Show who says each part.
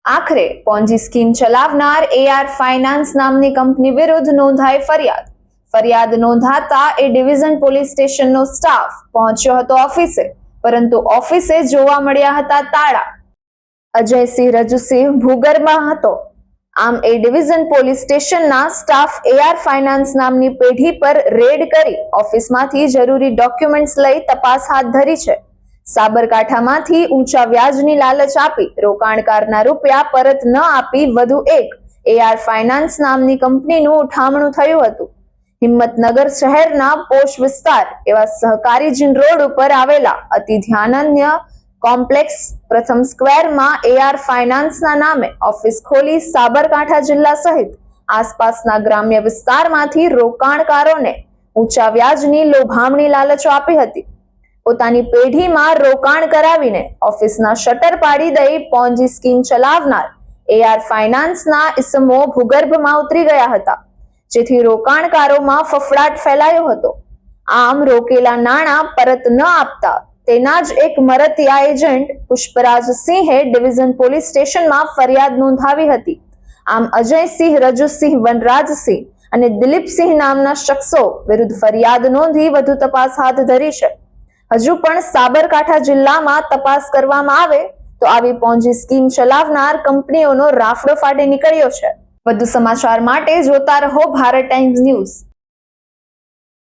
Speaker 1: આખરે Ponzi scheme ચલાવનાર AR finance નામની કંપની વિરુદ્ધ નોંધાઈ ફરિયાદ નોંધાતા એ ડિવિઝન પોલીસ સ્ટેશનનો સ્ટાફ પહોંચ્યો હતો ઓફિસે, પરંતુ ઓફિસે જોવા મળ્યા હતા તાળા. અજયસિંહ રજુસિંહ ભૂગર્ભમાં હતો. આમ એ ડિવિઝન પોલીસ સ્ટેશનના સ્ટાફ AR ફાઇનાન્સ નામની પેઢી પર રેડ કરી ઓફિસમાંથી જરૂરી ડોક્યુમેન્ટ્સ લઈ તપાસ હાથ ધરી છે. સાબરકાંઠામાંથી ઊંચા વ્યાજની લાલચ આપી રોકાણકારના રૂપિયા પરત ન આપી વધુ એક AR ફાઇનાન્સ નામની કંપનીનું ઉઠામણું થયું હતું. હિંમતનગર શહેરના પોશ વિસ્તાર એવા સહકારીજીન રોડ ઉપર આવેલા અતિ ધ્યાનન્ય કોમ્પ્લેક્સ પ્રથમ સ્ક્વેરમાં AR ફાઇનાન્સના નામે ઓફિસ ખોલી સાબરકાંઠા જિલ્લા સહિત આસપાસના ગ્રામ્ય વિસ્તારમાંથી રોકાણકારોને ઊંચા વ્યાજની લોભામણી લાલચો આપી હતી. પોતાની પેઢીમાં રોકાણ કરાવીને ઓફિસના શટર પાડી દઈ પોન્જી સ્કીમ ચલાવનાર AR ફાઇનાન્સના ઇસમો ભૂગર્ભમાં ઉતરી ગયા હતા, જેથી રોકાણકારોમાં ફફડાટ ફેલાયો હતો. આમ રોકેલા નાણાં પરત ન આપતા તેના જ એક મરતિયા એજન્ટ પુષ્પરાજસિંહે ડિવિઝન પોલીસ સ્ટેશનમાં ફરિયાદ નોંધાવી હતી. આમ અજયસિંહ રજુસિંહ વનરાજસિંહ અને દિલીપસિંહ નામના શખ્સો વિરુદ્ધ ફરિયાદ નોંધી વધુ તપાસ હાથ ધરી છે. હજુ પણ સાબરકાંઠા જિલ્લામાં તપાસ કરવામાં આવે તો આવી પોન્જી સ્કીમ ચલાવનાર કંપનીઓનો રાફડો ફાટી નીકળ્યો છે. વધુ સમાચાર માટે જોતા રહો ભારત ટાઈમ્સ ન્યૂઝ.